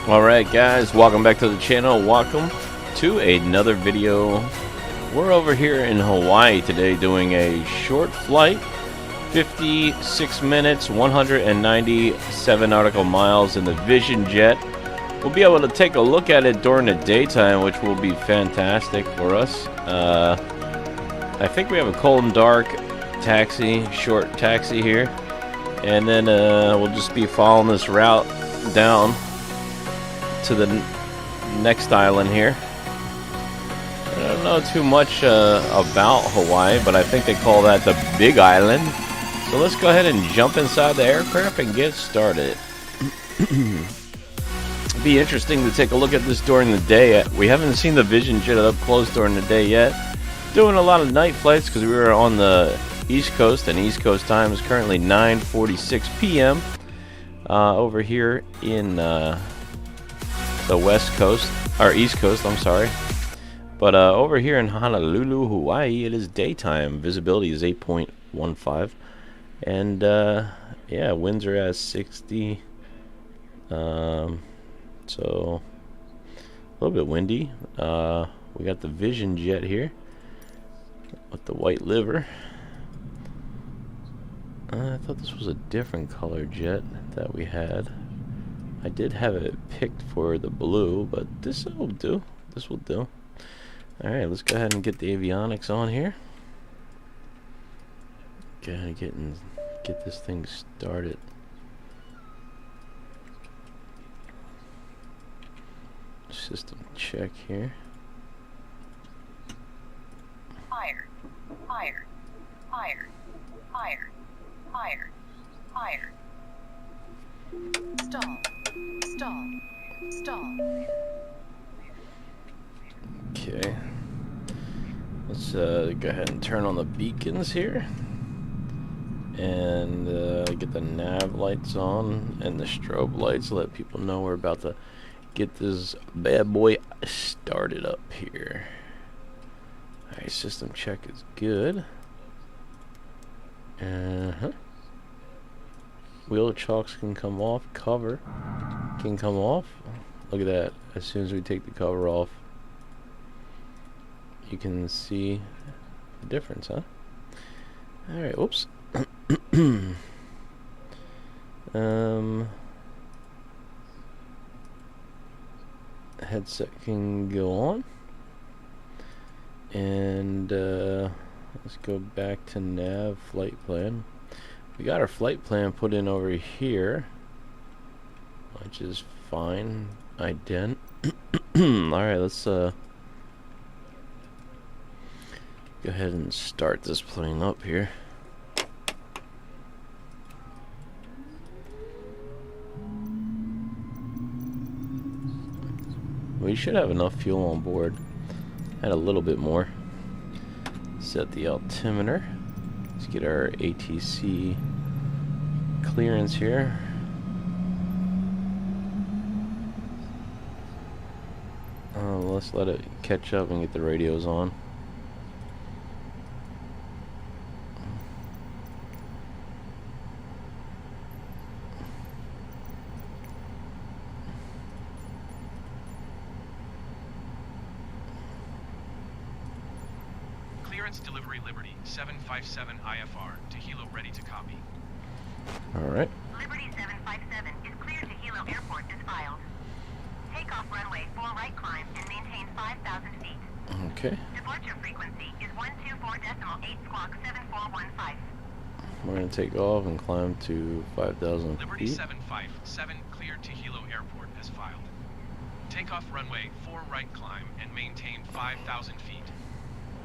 Alright guys, welcome back to the channel. Welcome to another video. We're over here in Hawaii today doing a short flight, 56 minutes, 197 nautical miles in the Vision Jet. We'll be able to take a look at it during the daytime, which will be fantastic for us. I think we have a cold and dark taxi, short taxi here, and then we'll just be following this route down to the next island here. I don't know too much about Hawaii, but I think they call that the Big Island. So let's go ahead and jump inside the aircraft and get started. It'd be interesting to take a look at this during the day. We haven't seen the Vision Jet up close during the day yet. Doing a lot of night flights because we were on the East Coast, and East Coast time is currently 9:46 p.m. Over here in the West Coast, or East Coast, I'm sorry. But over here in Honolulu, Hawaii, it is daytime. Visibility is 8.15. And yeah, winds are at 60. So a little bit windy. We got the Vision Jet here with the white liver. I thought this was a different color jet that we had. I did have it picked for the blue, but this will do. This will do. Alright, let's go ahead and get the avionics on here. Go ahead and get this thing started. System check here. Higher, higher, higher, higher, higher, higher. Stall, stall, stall. Okay. Let's go ahead and turn on the beacons here. And get the nav lights on and the strobe lights to let people know we're about to get this bad boy started up here. Alright, system check is good. Wheel chocks can come off, cover can come off. Look at that. As soon as we take the cover off, you can see the difference, huh? Alright, oops. Headset can go on. And let's go back to nav flight plan. We got our flight plan put in over here, which is fine. Ident. Alright, let's go ahead and start this plane up here. We should have enough fuel on board. Add a little bit more. Set the altimeter. Let's get our ATC clearance here. Let's let it catch up and get the radios on. Clearance delivery Liberty 757 IFR to Hilo, ready to copy. Alright. Liberty 757 is cleared to Hilo Airport as filed. Takeoff runway 4 right climb and maintain 5,000 feet. Okay. Departure frequency is 124.8 squawk 7415. We're going to take off and climb to 5,000 Liberty feet. 757 cleared to Hilo Airport as filed. Takeoff runway 4 right climb and maintain 5,000 feet.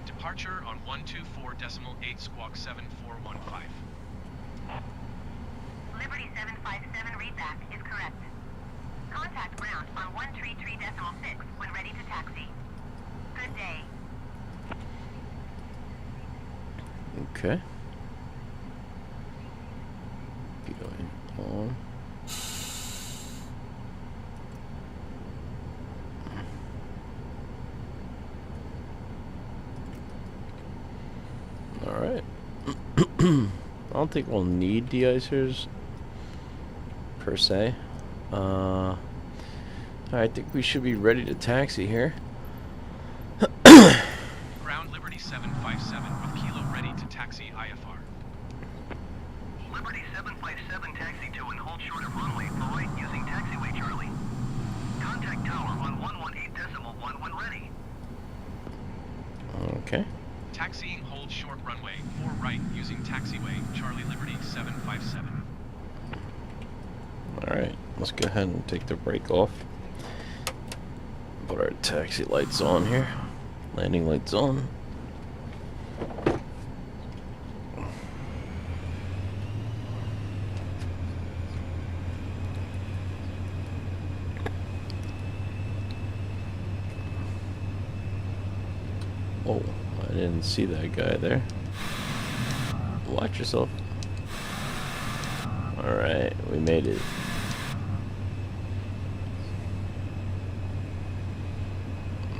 Departure on 124.8 squawk 7415. Liberty 757 readback is correct. Contact ground on 133.6 when ready to taxi. Good day. Okay. Going on. Alright. I don't think we'll need de-icers per se. I think we should be ready to taxi here. Ground Liberty 757 with Kilo ready to taxi IFR. Liberty 757 taxi to and hold short of runway for right using taxiway Charlie. Contact tower on 118.1 when ready. Okay. Taxiing hold short runway 4 right using taxiway Charlie Liberty 757. Alright, let's go ahead and take the brake off. Put our taxi lights on here. Landing lights on. Oh, I didn't see that guy there. Watch yourself. Alright, we made it.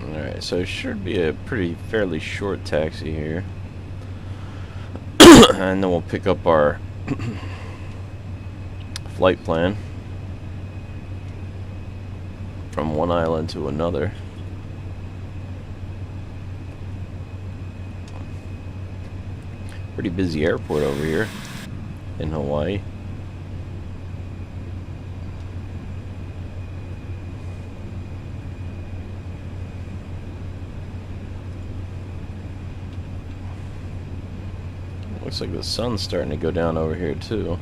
Alright, so it should be a fairly short taxi here. And then we'll pick up our flight plan from one island to another. Pretty busy airport over here in Hawaii. Looks like the sun's starting to go down over here too.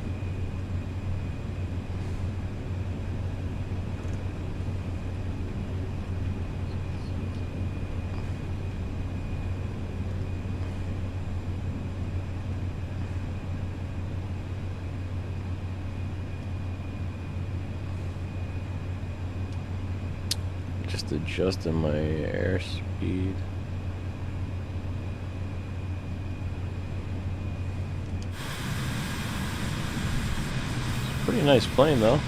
Just adjusting my airspeed. Pretty nice plane though.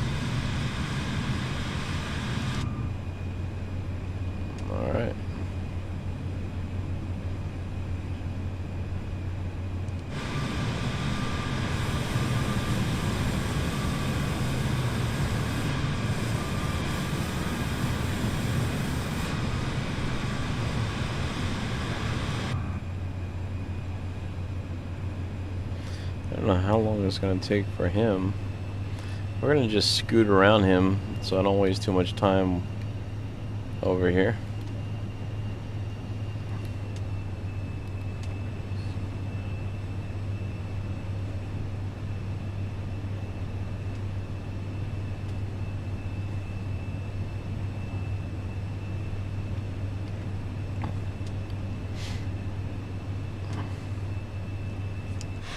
Alright. I don't know how long it's going to take for him. We're going to just scoot around him so I don't waste too much time over here.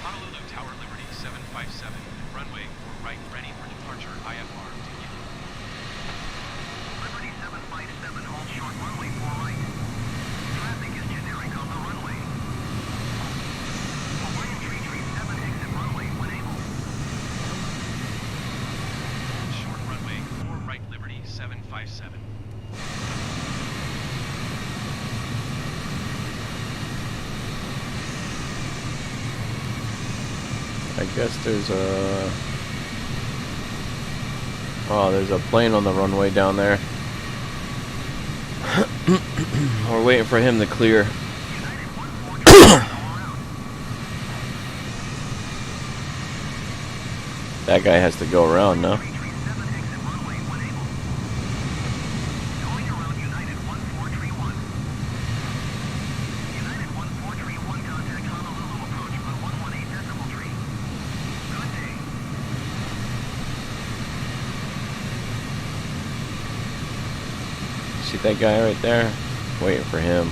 Honolulu Tower Liberty 757, runway 4 right ready for departure IFR to Hilo. Liberty 757 hold short runway 4 right. Traffic is generic on the runway. Hawaiian 337 exit runway when able. Short runway 4 right Liberty 757. I guess there's a... Oh, there's a plane on the runway down there. We're waiting for him to clear. That guy has to go around now. See that guy right there? Waiting for him.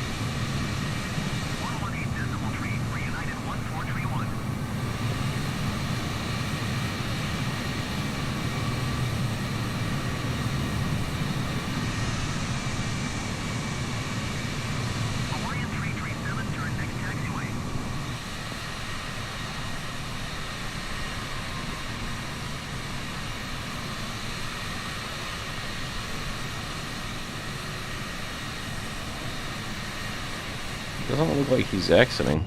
Doesn't look like he's exiting.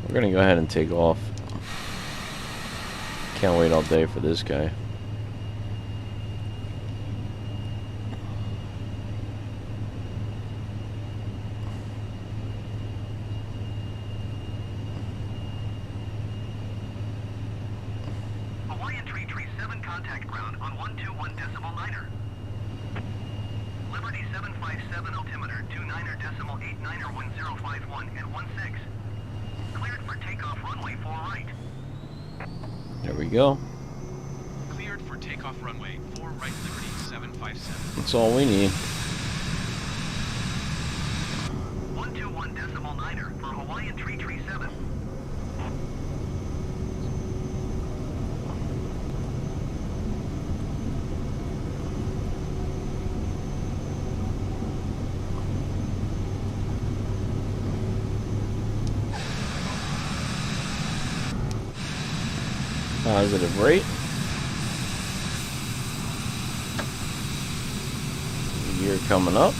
We're gonna go ahead and take off. Can't wait all day for this guy. contact ground on 121.9er. Liberty 757 altimeter 29.89er 1051 and 16. Cleared for takeoff runway 4 right. There we go. Cleared for takeoff runway 4 right, Liberty 757. That's all we need. 121.9er for Hawaiian 337. Positive rate. Gear coming up.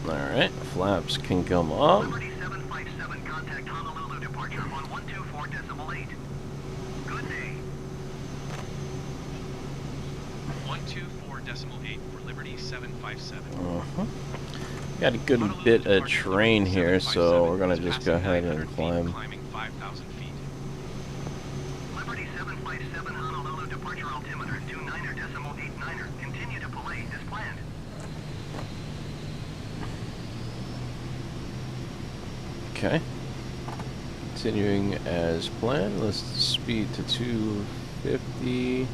Alright, flaps can come up. Liberty 757 contact Honolulu departure on 124.8. Good day. 124.8 for Liberty 757. Got a good bit of terrain here, so we're gonna just go ahead and climb. Climbing 5,000 feet. Liberty 757 Honolulu departure altimeter 29.89er. Continue to belay as planned. Okay. Continuing as planned. Let's speed to 250.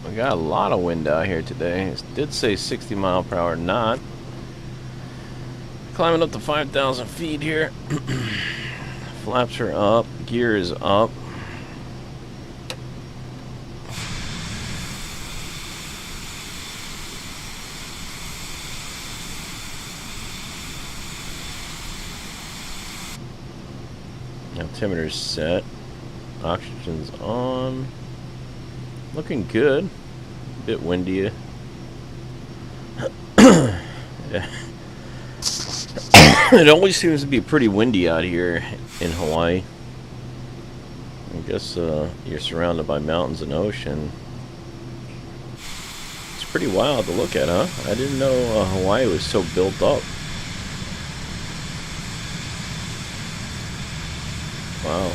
We got a lot of wind out here today. It did say 60 mile per hour knot. Climbing up to 5,000 feet here. Flaps are up. Gear is up. Altimeter's set. Oxygen's on. Looking good. A bit windy. Yeah. It always seems to be pretty windy out here in Hawaii. I guess you're surrounded by mountains and ocean. It's pretty wild to look at, huh? I didn't know Hawaii was so built up. Wow.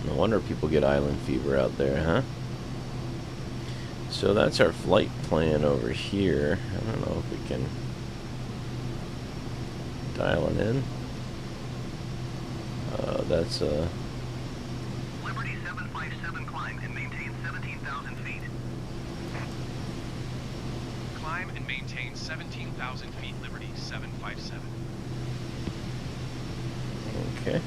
No wonder people get island fever out there, huh? So that's our flight plan over here. I don't know if we can dial it in. That's Liberty 757 climb and maintain 17,000 feet. Climb and maintain 17,000 feet, Liberty 757. okay.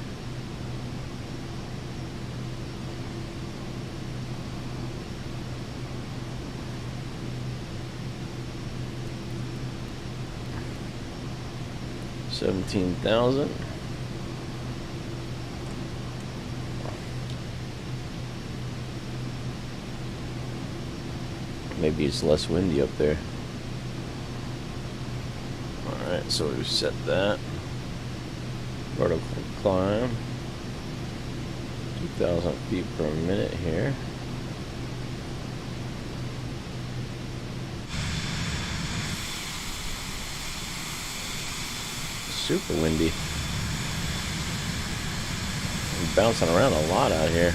$17,000. Maybe it's less windy up there. Alright, so we've set that. Vertical climb. 2,000 feet per minute here. Super windy. I'm bouncing around a lot out here.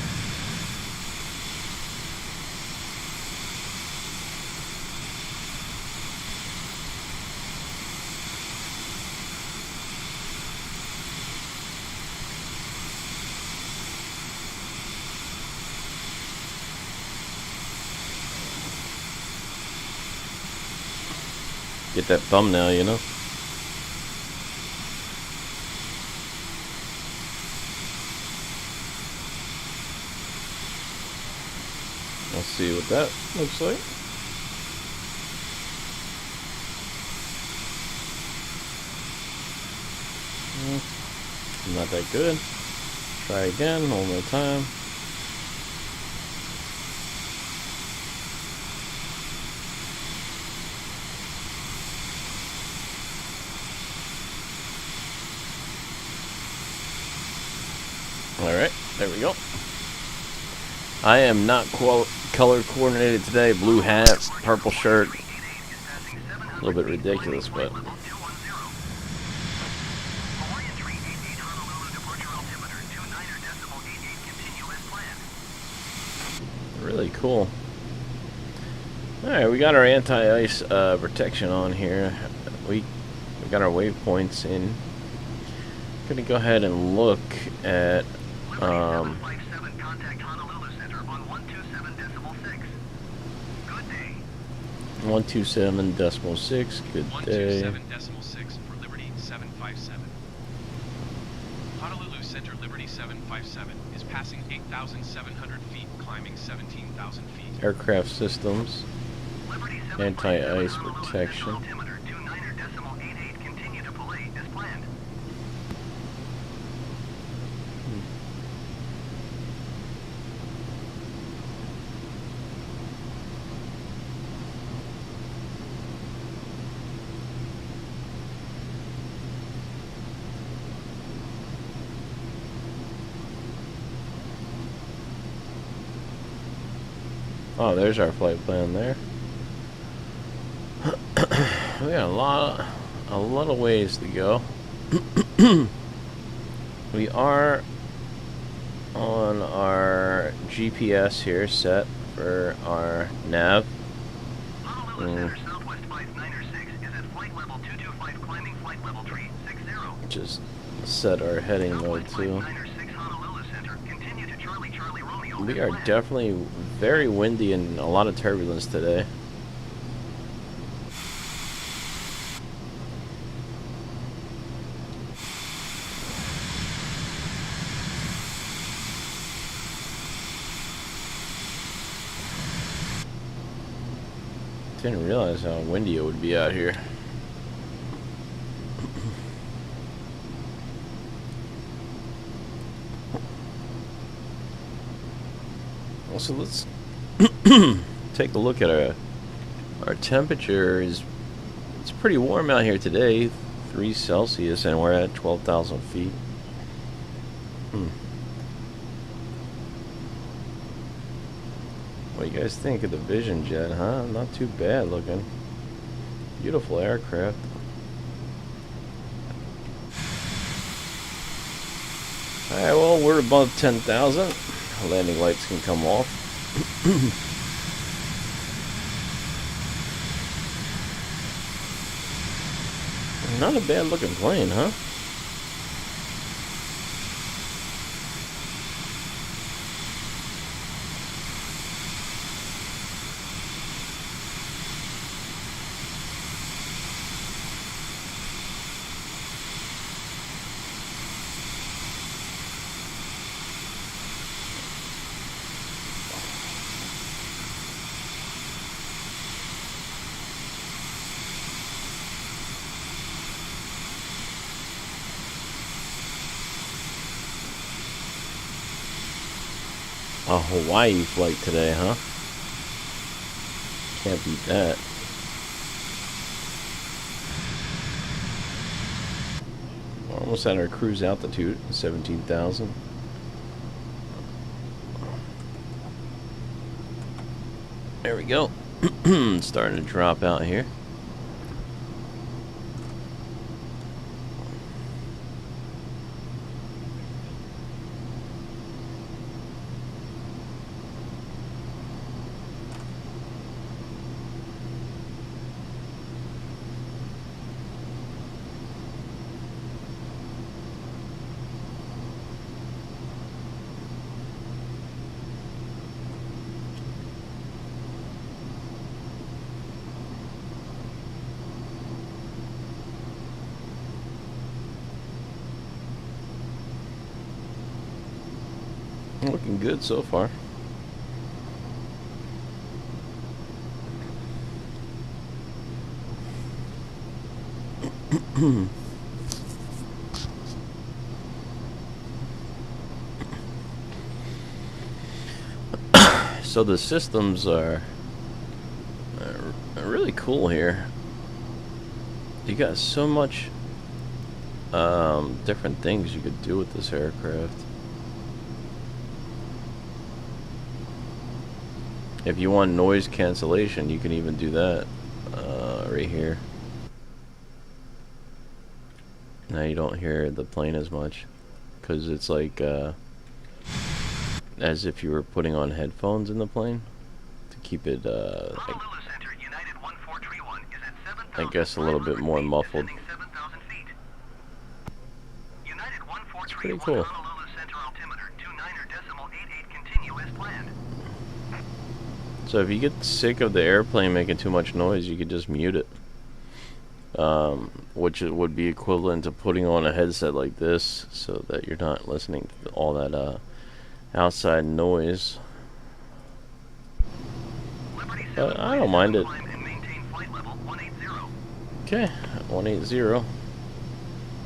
Get that thumbnail, you know? Let's see what that looks like. Not that good. Try again, one more time. Alright, there we go. I am not color coordinated today. Blue hat, purple shirt. A little bit ridiculous, but really cool. Alright, we got our anti-ice protection on here. We got our waypoints in. Gonna go ahead and look at 127.6. Good day. 127.6 for Liberty 757. Honolulu Center Liberty 757 is passing 8,700 feet, climbing 17,000 feet. Aircraft systems. Anti-ice protection. Oh, there's our flight plan there. We got a lot of ways to go. We are on our GPS here set for our nav. Just set our heading mode too. We are definitely very windy and a lot of turbulence today. Didn't realize how windy it would be out here. So let's take a look at our temperature. It's pretty warm out here today, 3 Celsius, and we're at 12,000 feet. What do you guys think of the Vision Jet, huh? Not too bad looking. Beautiful aircraft. Alright, well, we're above 10,000. Landing lights can come off. Not a bad looking plane, huh? A Hawaii flight today, huh? Can't beat that. We're almost at our cruise altitude, 17,000. There we go. Starting to drop out here. Looking good so far. So the systems are really cool here. You got so much different things you could do with this aircraft. If you want noise cancellation, you can even do that right here. Now you don't hear the plane as much because it's like as if you were putting on headphones in the plane to keep it I guess a little bit more muffled. It's pretty cool. So if you get sick of the airplane making too much noise, you could just mute it. Which would be equivalent to putting on a headset like this so that you're not listening to all that outside noise. But I don't mind it. Okay, 180.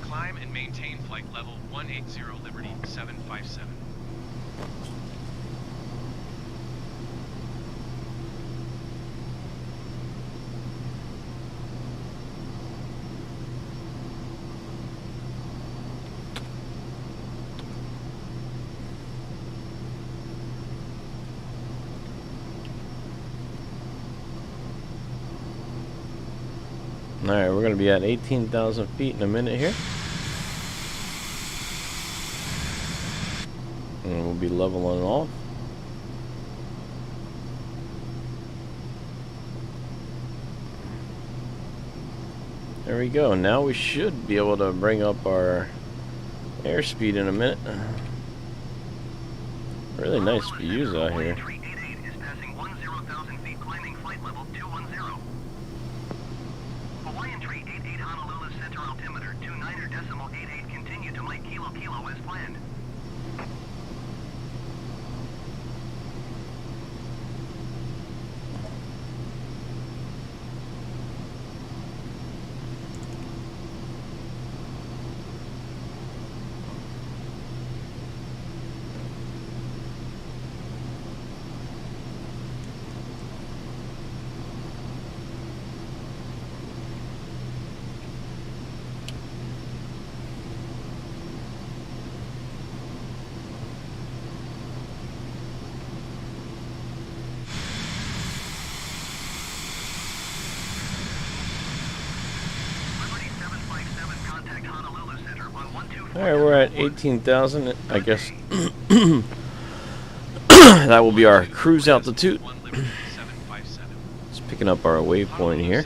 Climb and maintain flight level 180 Liberty 757. Alright, we're going to be at 18,000 feet in a minute here. And we'll be leveling off. There we go. Now we should be able to bring up our airspeed in a minute. Really nice views out here. Alright, we're at 18,000, I guess. That will be our cruise altitude. Just picking up our waypoint here.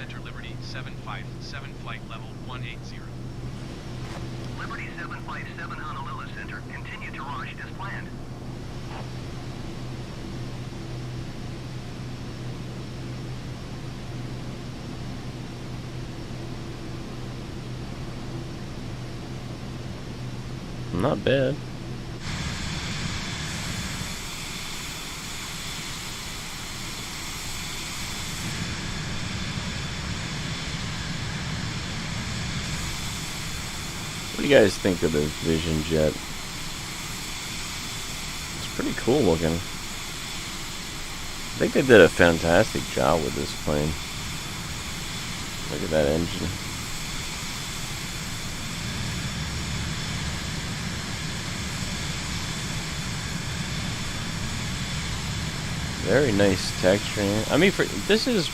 Not bad. What do you guys think of this Vision Jet? It's pretty cool looking. I think they did a fantastic job with this plane. Look at that engine. Very nice texturing. I mean, this is,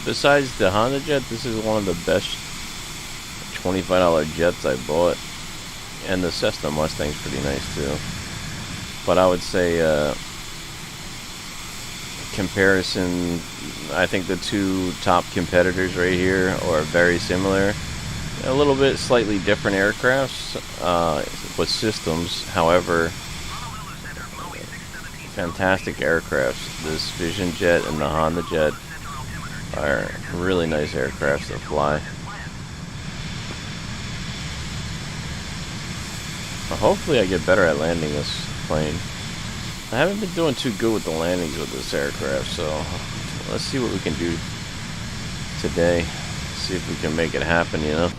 besides the Honda Jet, this is one of the best $25 jets I bought. And the Cessna Mustang's pretty nice too. But I would say, comparison, I think the two top competitors right here are very similar. A little bit slightly different aircrafts with systems. However, fantastic aircrafts. This Vision Jet and the Honda Jet are really nice aircrafts to fly. Well, hopefully I get better at landing this plane. I haven't been doing too good with the landings with this aircraft, so let's see what we can do today. See if we can make it happen, you know.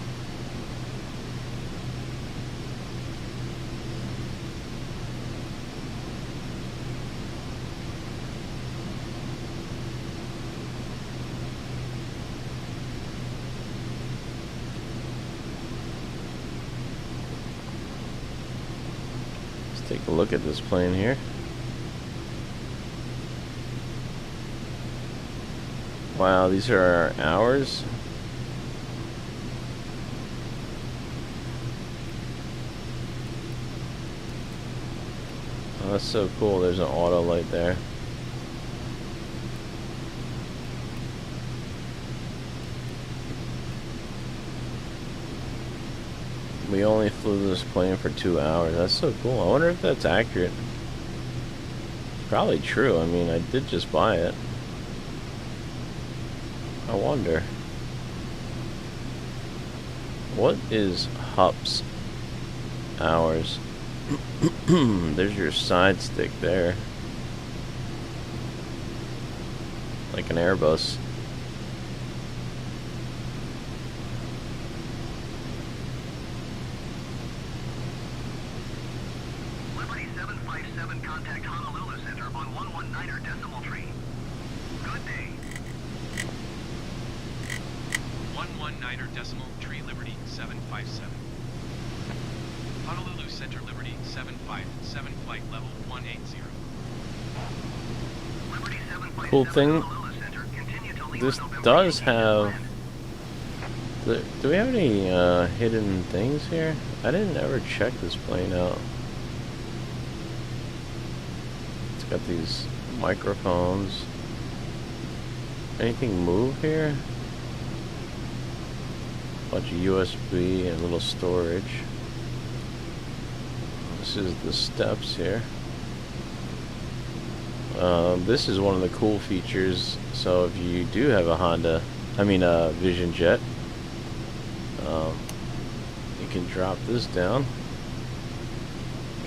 Take a look at this plane here. Wow, these are our hours. Oh, that's so cool. There's an auto light there. We only flew this plane for 2 hours. That's so cool. I wonder if that's accurate. Probably true. I mean, I did just buy it. I wonder. What is Hup's hours? There's your side stick there. Like an Airbus. Liberty 757, contact Honolulu Center on 119er decimal tree. Good day. 119er decimal tree Liberty 757. Honolulu Center Liberty 757 flight level 180. Liberty 757, Cool thing. Honolulu Center, continue to leave This November does 18th have. land. Do we have any hidden things here? I didn't ever check this plane out. It's got these microphones. Anything move here? Bunch of USB and a little storage. This is the steps here. This is one of the cool features. So if you do have a Vision Jet, you can drop this down.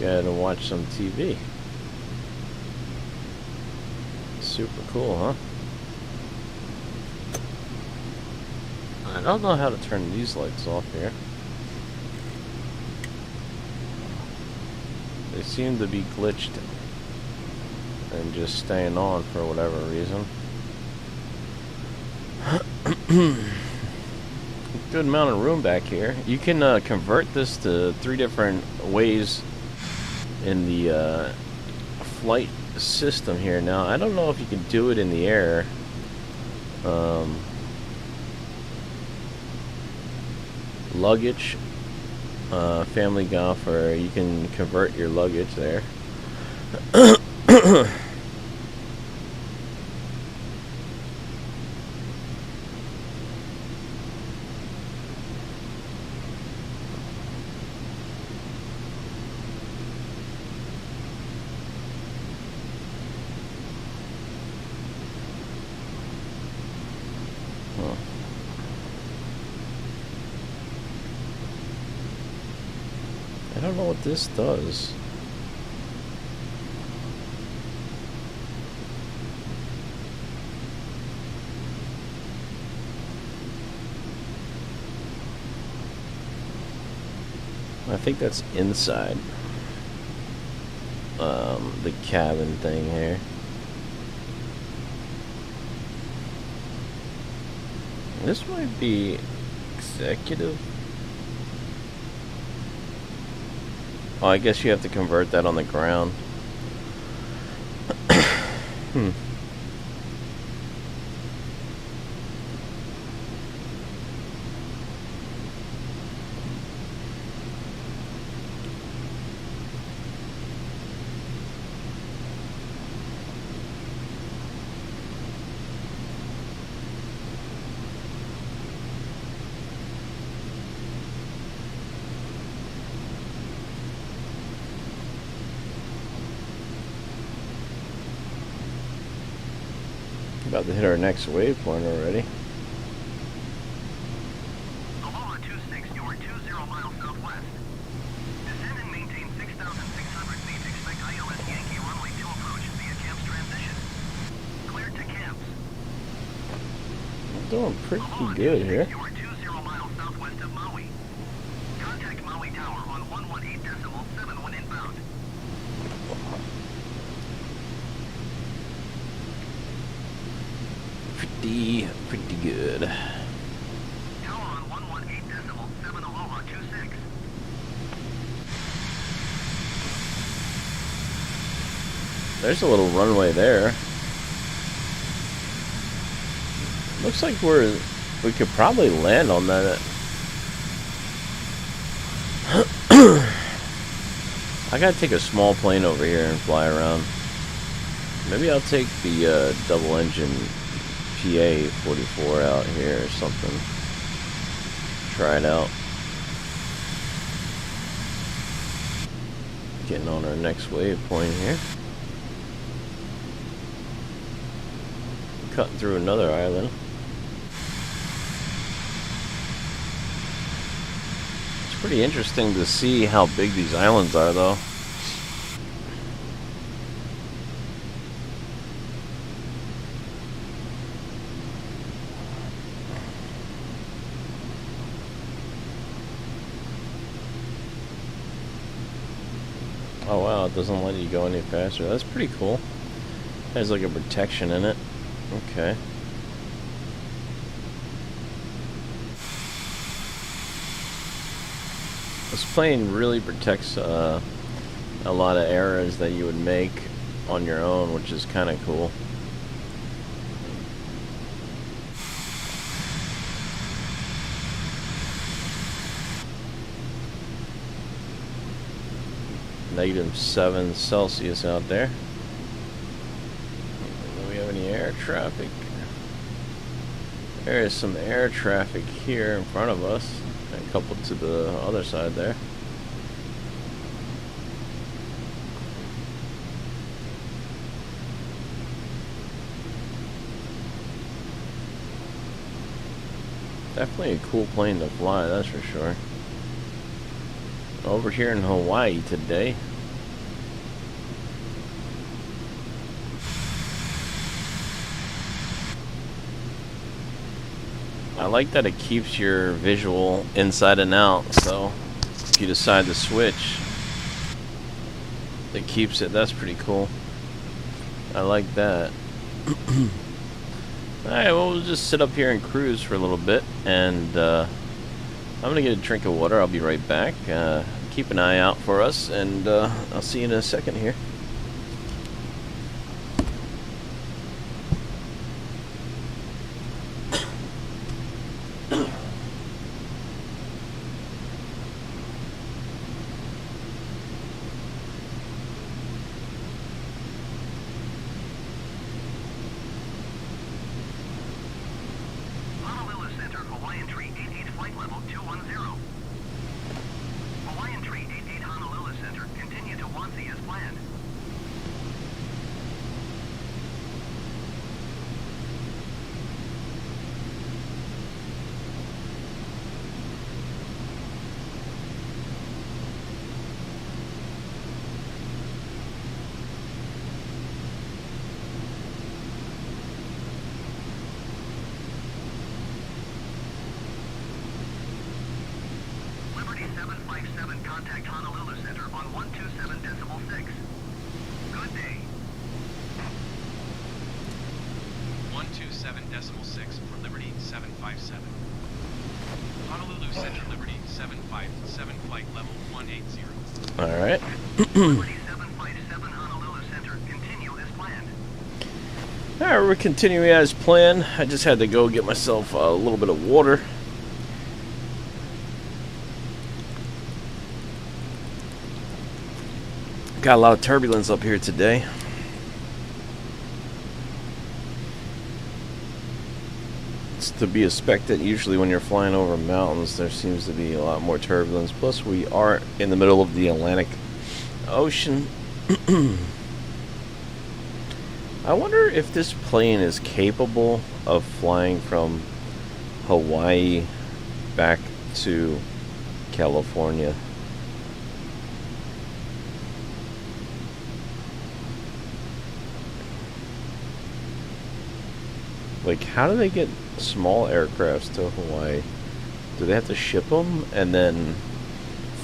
Go ahead and watch some TV. Super cool, huh? I don't know how to turn these lights off here. They seem to be glitched and just staying on for whatever reason. Good amount of room back here. You can convert this to 3 different ways in the flight system here. Now, I don't know if you can do it in the air. Luggage, family golf, or you can convert your luggage there. I don't know what this does. I think that's inside the cabin thing here. This might be executive. Oh, I guess you have to convert that on the ground. About to hit our next waypoint already. Aloha 26, you are 20 miles southwest. Descend and maintain 6,600 feet. Expect ILS Yankee runway 2 approach via Camps transition. Cleared to Camps. I'm doing pretty Aloha good 26, here. you are 20 miles southwest of Maui. Contact Maui Tower on 118.7 when inbound. Pretty good. Tower on 118.7 Aloha 26. There's a little runway there. Looks like we could probably land on that. I gotta take a small plane over here and fly around. Maybe I'll take the double engine PA-44 out here or something. Try it out. Getting on our next waypoint here. Cutting through another island. It's pretty interesting to see how big these islands are, though. Oh wow, it doesn't let you go any faster. That's pretty cool. There's like a protection in it. Okay. This plane really protects a lot of errors that you would make on your own, which is kind of cool. -7 Celsius out there. Do we have any air traffic? There is some air traffic here in front of us, and coupled to the other side there. Definitely a cool plane to fly, that's for sure. Over here in Hawaii today. I like that it keeps your visual inside and out, so if you decide to switch, it keeps it. That's pretty cool. I like that. Alright, well, we'll just sit up here and cruise for a little bit, and I'm gonna get a drink of water. I'll be right back. Keep an eye out for us, and I'll see you in a second here. Honolulu Center, Hawaiian Tree 88 flight level 210. Hawaiian Tree 88 Honolulu Center, continue to Wansi as planned. Liberty 757, contact Honolulu Center on 127.6. Good day. 127.6 for Liberty 757. Honolulu Center, Liberty 757, flight level 180. Alright. Liberty 757 Honolulu Center, continue as planned. Alright, we're continuing as planned. I just had to go get myself a little bit of water. Got a lot of turbulence up here today. It's to be expected. Usually when you're flying over mountains, there seems to be a lot more turbulence. Plus, we are in the middle of the Atlantic Ocean. I wonder if this plane is capable of flying from Hawaii back to California. Like, how do they get small aircrafts to Hawaii? Do they have to ship them and then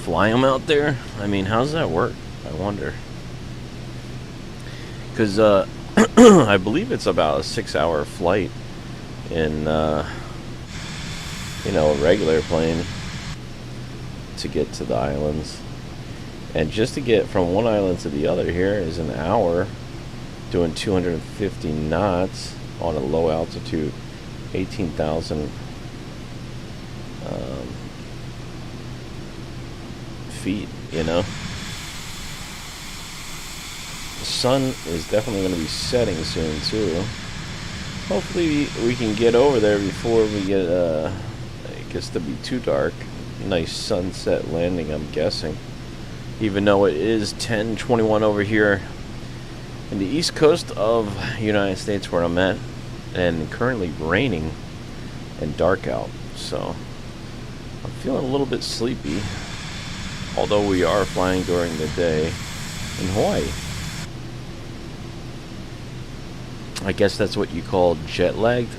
fly them out there? I mean, how does that work? I wonder. Because I believe it's about a 6-hour flight in, you know, a regular plane to get to the islands. And just to get from one island to the other here is an hour doing 250 knots on a low altitude 18,000 feet, you know. The sun is definitely going to be setting soon too. Hopefully we can get over there before we get it gets to be too dark. Nice sunset landing, I'm guessing, even though it is 10:21 over here in the east coast of the United States where I'm at, and currently raining and dark out, so I'm feeling a little bit sleepy, although we are flying during the day in Hawaii. I guess that's what you call jet lagged.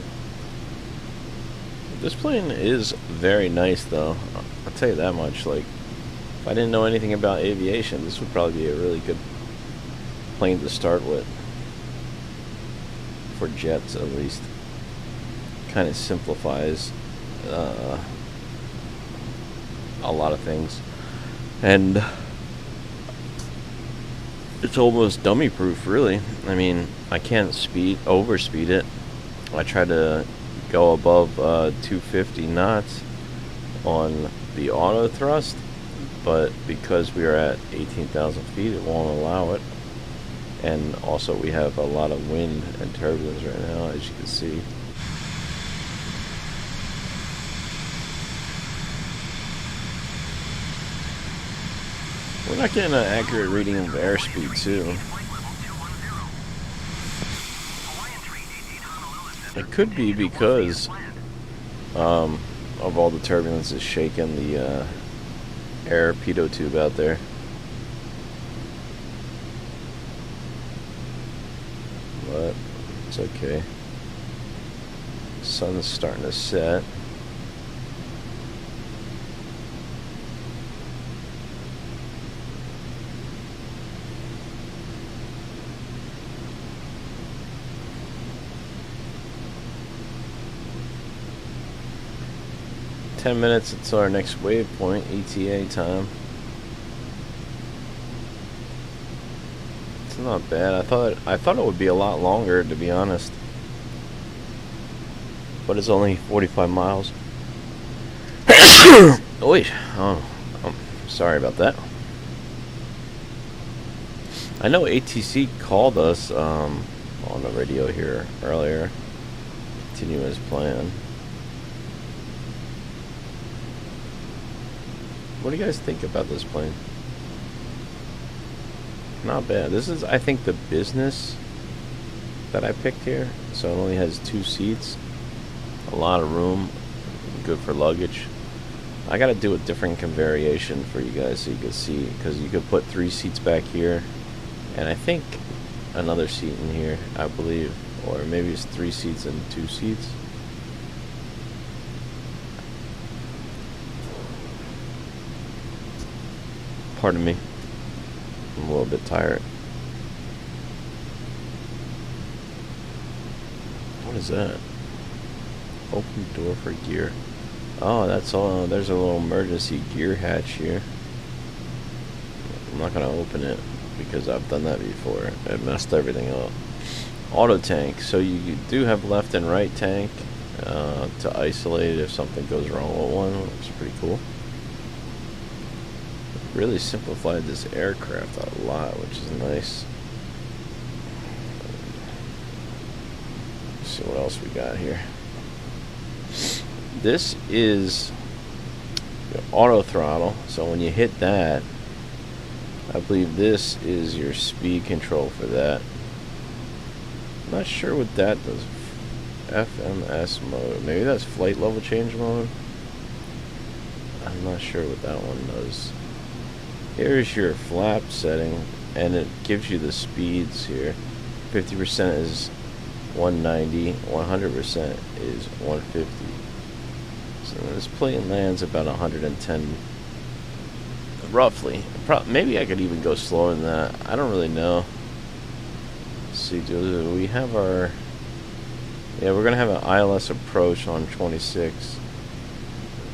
This plane is very nice though, I'll tell you that much. Like, if I didn't know anything about aviation, this would probably be a really good plane to start with. For jets, at least. Kind of simplifies a lot of things. And it's almost dummy proof, really. I mean, I can't overspeed it. I try to go above 250 knots on the auto thrust, but because we are at 18,000 feet, it won't allow it. And also we have a lot of wind and turbulence right now, as you can see. We're not getting an accurate reading of airspeed too. It could be because of all the turbulence is shaking the air pitot tube out there. But it's okay. Sun's starting to set. $10 minutes until our next waypoint, ETA time. It's not bad. I thought it would be a lot longer, to be honest. But it's only 45 miles. Oy. Oh, I'm sorry about that. I know ATC called us on the radio here earlier. Continue as planned. What do you guys think about this plane? Not bad. This is, I think, the business that I picked here. So it only has 2 seats. A lot of room. Good for luggage. I gotta do a different variation for you guys so you can see, because you could put 3 seats back here, and I think another seat in here, I believe, or maybe it's 3 seats and 2 seats. Pardon me, I'm a little bit tired. What is that? Open door for gear. Oh, that's all. There's a little emergency gear hatch here. I'm not gonna open it because I've done that before. It messed everything up. Auto tank. So you do have left and right tank to isolate if something goes wrong with one, which is pretty cool. Really simplified this aircraft a lot, which is nice. Let's see what else we got here. This is your auto throttle, so when you hit that, I believe this is your speed control for that. I'm not sure what that does. FMS mode, maybe that's flight level change mode. I'm not sure what that one does. Here's your flap setting, and it gives you the speeds here. 50% is 190, 100% is 150. So this plane lands about 110, roughly. Maybe I could even go slower than that. I don't really know. Let's see, do we have our... Yeah, we're going to have an ILS approach on 26.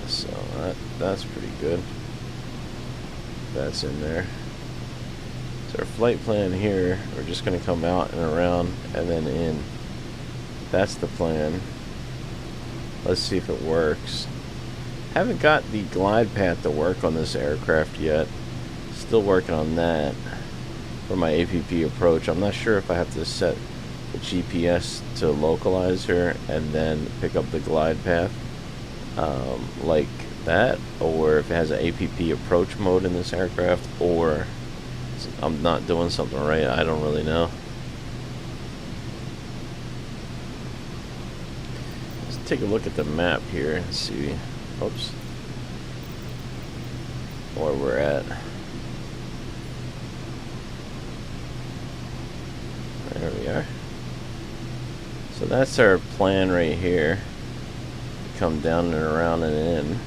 So that's pretty good. That's in there. So our flight plan here, we're just going to come out and around and then in. That's the plan. Let's see if it works. Haven't got the glide path to work on this aircraft yet. Still working on that for my APP approach. I'm not sure if I have to set the GPS to localizer and then pick up the glide path like that, or if it has an APP approach mode in this aircraft, or I'm not doing something right. I don't really know. Let's take a look at the map here and see. Oops. Where we're at. There we are. So that's our plan right here. Come down and around and in,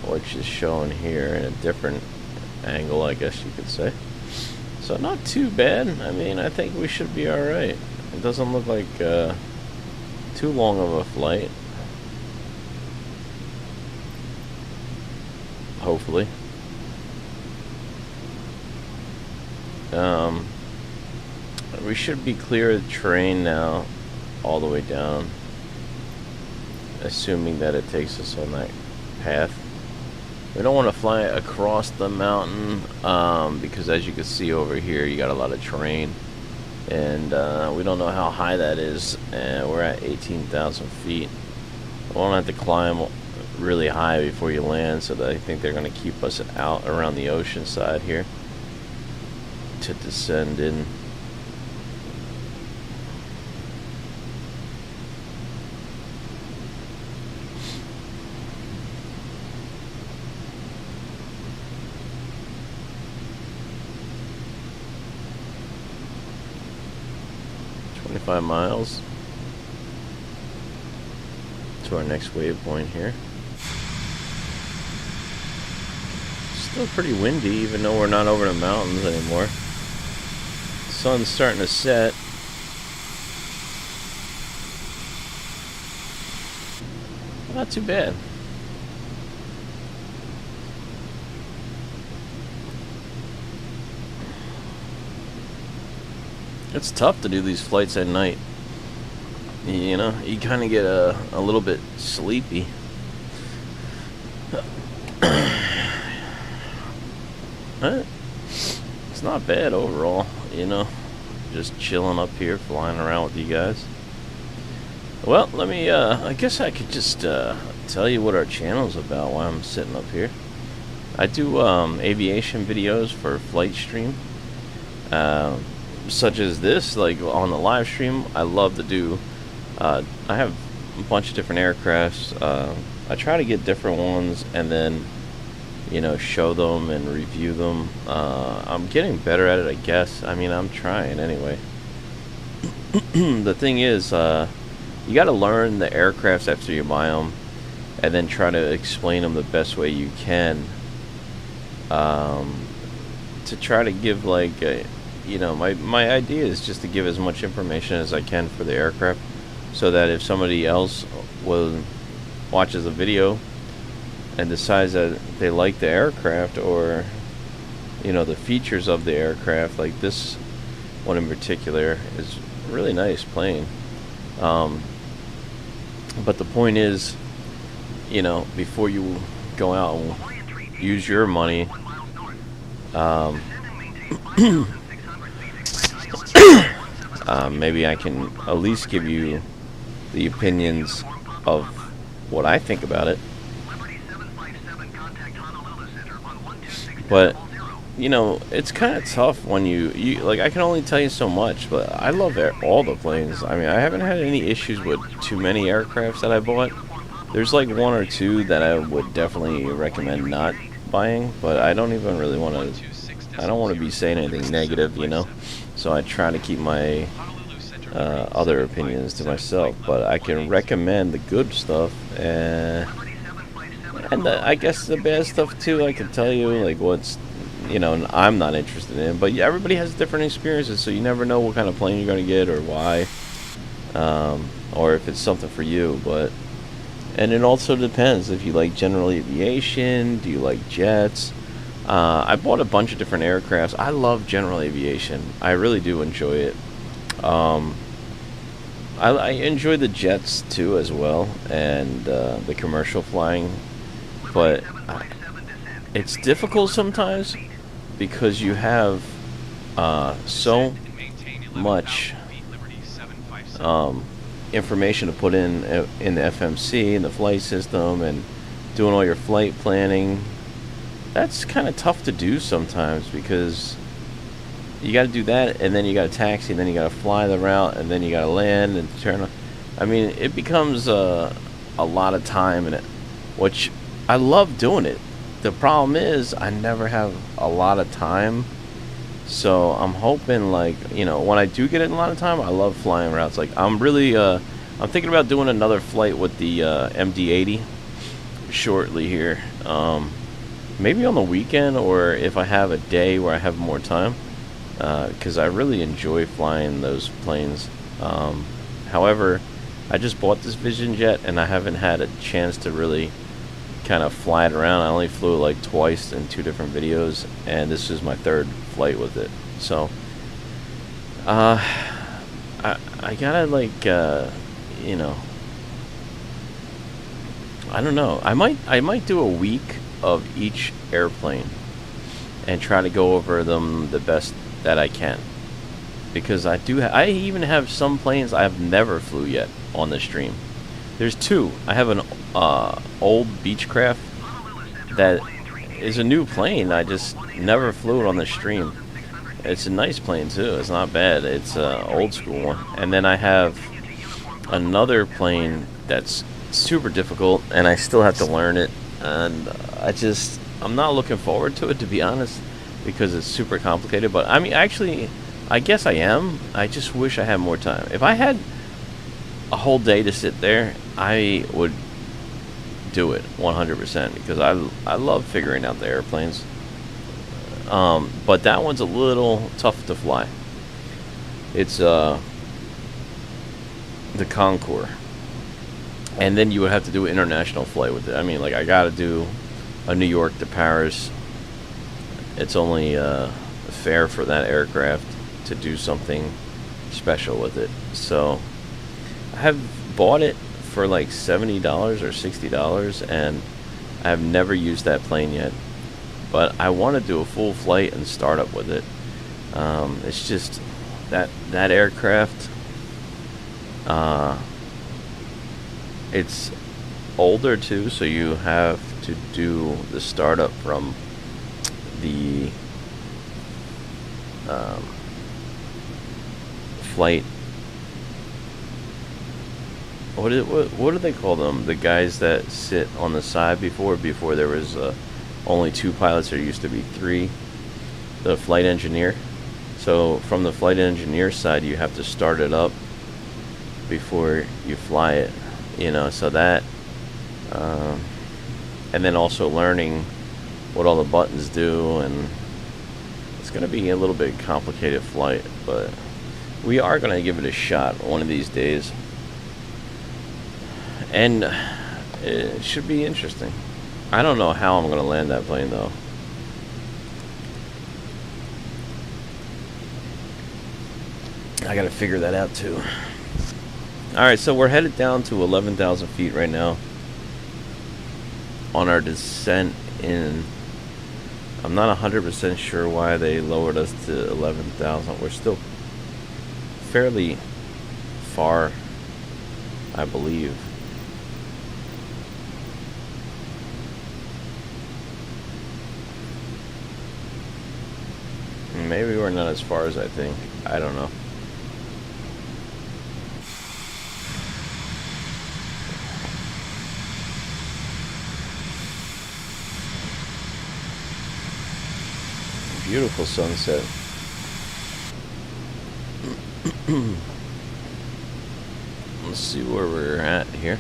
which is shown here in a different angle, I guess you could say. So not too bad. I mean, I think we should be alright. It doesn't look like too long of a flight. Hopefully. We should be clear of the terrain now all the way down, assuming that it takes us on that path. We don't want to fly across the mountain because, as you can see over here, you got a lot of terrain, and we don't know how high that is. We're at 18,000 feet. We won't have to climb really high before you land, so that I think they're going to keep us out around the ocean side here to descend in. Miles to our next waypoint here. Still pretty windy, even though we're not over the mountains anymore. Sun's starting to set. Not too bad. It's tough to do these flights at night. You know, you kind of get a little bit sleepy. It's not bad overall, you know. Just chilling up here, flying around with you guys. Well, let me, I guess I could just tell you what our channel's about while I'm sitting up here. I do aviation videos for Flight Stream. Such as this, like on the live stream. I love to do I have a bunch of different aircrafts. I try to get different ones and then, you know, show them and review them. I'm getting better at it, I guess. I mean, I'm trying anyway. The thing is, you got to learn the aircrafts after you buy them and then try to explain them the best way you can, to try to give like a, you know, my idea is just to give as much information as I can for the aircraft, so that if somebody else watches a video and decides that they like the aircraft, or, you know, the features of the aircraft, like this one in particular is a really nice plane. But the point is, you know, before you go out and use your money, maybe I can at least give you the opinions of what I think about it. But, you know, it's kind of tough when you like, I can only tell you so much, but I love all the planes. I mean, I haven't had any issues with too many aircrafts that I bought. There's like one or two that I would definitely recommend not buying, but I don't even really want to, I don't want to be saying anything negative, you know. So I try to keep my other opinions to myself, but I can recommend the good stuff, and I guess the bad stuff too. I can tell you like what's, you know, I'm not interested in. But yeah, everybody has different experiences, so you never know what kind of plane you're going to get or why, or if it's something for you. But and it also depends if you like general aviation. Do you like jets? I bought a bunch of different aircrafts. I love general aviation. I really do enjoy it. I enjoy the jets too as well, and the commercial flying, but it's difficult sometimes because you have so Descend and maintain 11,000 much feet, Liberty 757. information to put in the FMC and the flight system and doing all your flight planning. That's kind of tough to do sometimes because you got to do that, and then you got to taxi, and then you got to fly the route, and then you got to land and turn. I mean, it becomes a lot of time in it, which I love doing it. The problem is I never have a lot of time, so I'm hoping, like, you know, when I do get it a lot of time, I love flying routes. Like, I'm really I'm thinking about doing another flight with the MD-80 shortly here. Maybe on the weekend, or if I have a day where I have more time, because I really enjoy flying those planes. However, I just bought this Vision Jet, and I haven't had a chance to really kind of fly it around. I only flew it like twice in 2 different videos, and this is my 3rd flight with it. So, I gotta, like, you know, I don't know. I might do a week of each airplane and try to go over them the best that I can, because I even have some planes I have never flew yet on the stream. There's 2. I have an old Beechcraft that is a new plane. I just never flew it on the stream. It's a nice plane too. It's not bad. It's an old school one. And then I have another plane that's super difficult, and I still have to learn it. And I'm not looking forward to it, to be honest, because it's super complicated. But I mean, actually, I guess I am. I just wish I had more time. If I had a whole day to sit there, I would do it 100%, because I love figuring out the airplanes. But that one's a little tough to fly. It's the Concorde, and then you would have to do an international flight with it. I mean, like, I gotta do a New York to Paris. It's only fair for that aircraft to do something special with it. So I have bought it for like $70 or $60, and I have never used that plane yet. But I want to do a full flight and start up with it. It's just that aircraft. It's older too, so you have to do the startup from the flight. What do they call them? The guys that sit on the side before there was only 2 pilots. There used to be 3. The flight engineer. So from the flight engineer side, you have to start it up before you fly it. You know, so that, and then also learning what all the buttons do, and it's going to be a little bit complicated flight, but we are going to give it a shot one of these days, and it should be interesting. I don't know how I'm going to land that plane though. I got to figure that out too. Alright, so we're headed down to 11,000 feet right now on our descent in. I'm not 100% sure why they lowered us to 11,000. We're still fairly far, I believe. Maybe we're not as far as I think. I don't know. Beautiful sunset. Let's see where we're at here.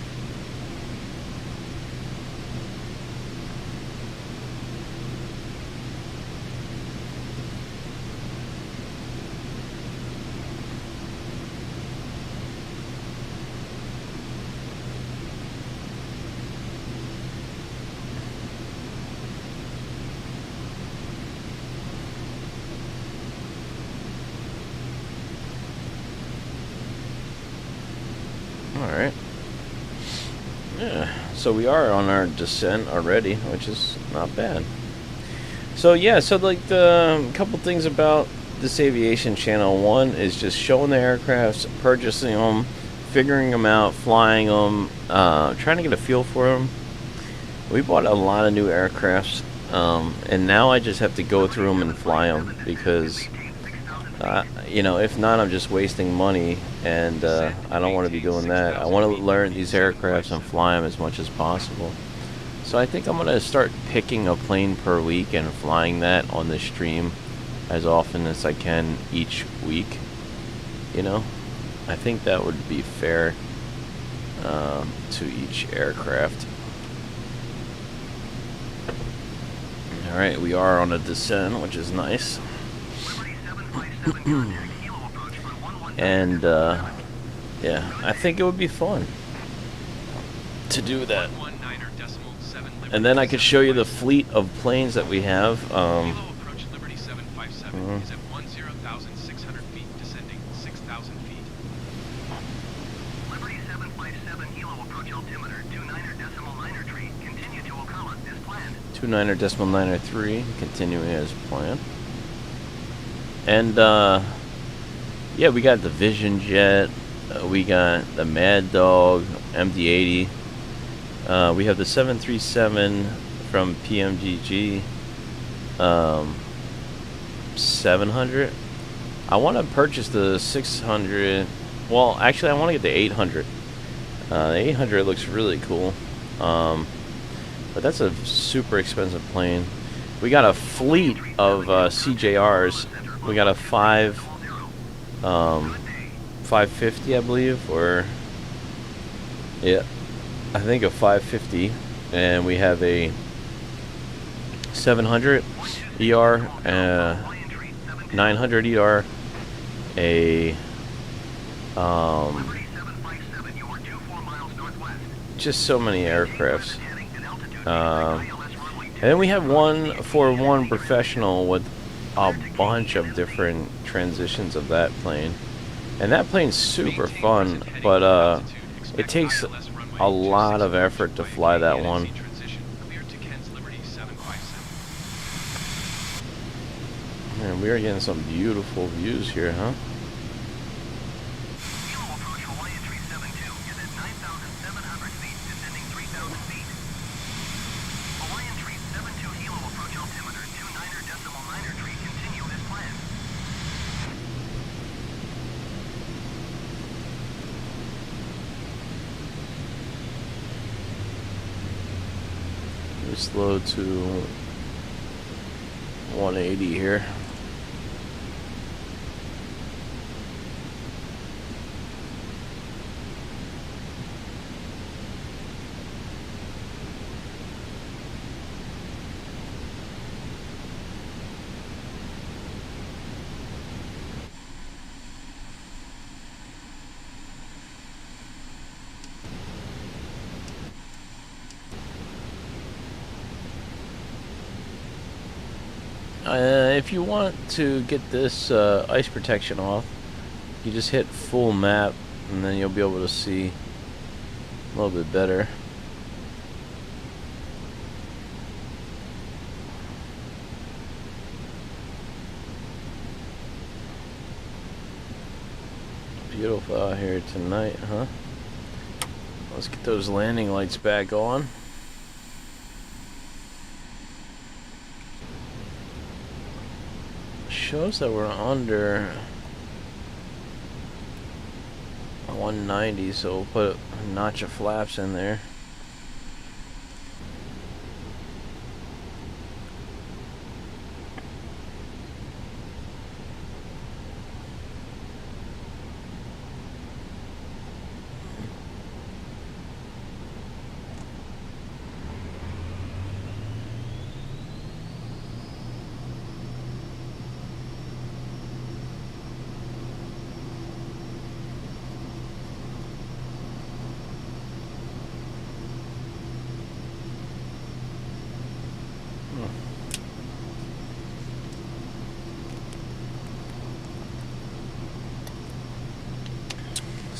Alright. Yeah, so we are on our descent already, which is not bad. So yeah, so like the couple things about this aviation channel. One is just showing the aircrafts, purchasing them, figuring them out, flying them, trying to get a feel for them. We bought a lot of new aircrafts, and now I just have to go through them and fly them because, you know, if not, I'm just wasting money, and I don't want to be doing that. I want to learn these aircrafts and fly them as much as possible. So I think I'm going to start picking a plane per week and flying that on the stream as often as I can each week. You know, I think that would be fair to each aircraft. Alright, we are on a descent, which is nice. And yeah, I think it would be fun to do that. And then I could show you the fleet of planes that we have. Hilo approach Liberty 757 is at 10,600 feet, descending 6,000 feet. Liberty 757 Hilo approach altimeter 29.93. Continue to Ocala as planned. 29.93, continuing as planned. And yeah, we got the Vision Jet, we got the Mad Dog, MD-80. We have the 737 from PMGG, 700. I want to purchase the 600. Well, actually, I want to get the 800. The 800 looks really cool, but that's a super expensive plane. We got a fleet of CJRs. We got a 550, I believe, or yeah. I think a 550, and we have a 700 ER, 900 ER, a just so many aircrafts. And then we have one for one professional with a bunch of different transitions of that plane, and that plane's super fun, but it takes a lot of effort to fly that one. Man, we are getting some beautiful views here, huh? Hilo approach Hawaii 372 is at 9,700 feet, descending 3,000 feet. Hawaiian 372 Hilo approach altimeter 29.93. Continue as planned. We slow to 180 here. If you want to get this ice protection off, you just hit full map, and then you'll be able to see a little bit better. Beautiful out here tonight, huh? Let's get those landing lights back on. Shows that we're under 190, so we'll put a notch of flaps in there.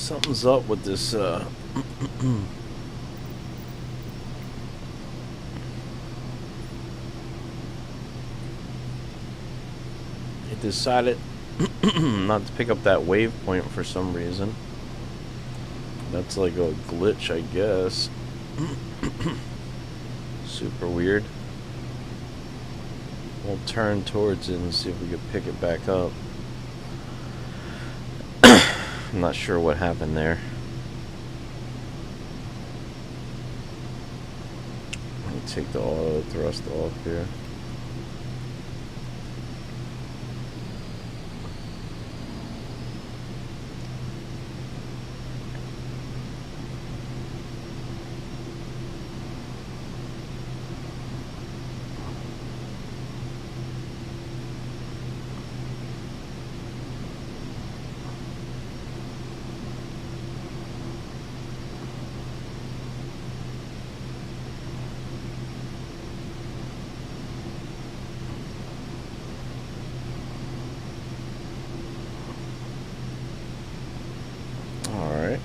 Something's up with this, it decided not to pick up that waypoint for some reason. That's like a glitch, I guess. Super weird. We'll turn towards it and see if we can pick it back up. I'm not sure what happened there. Let me take the auto thrust off here. Alright.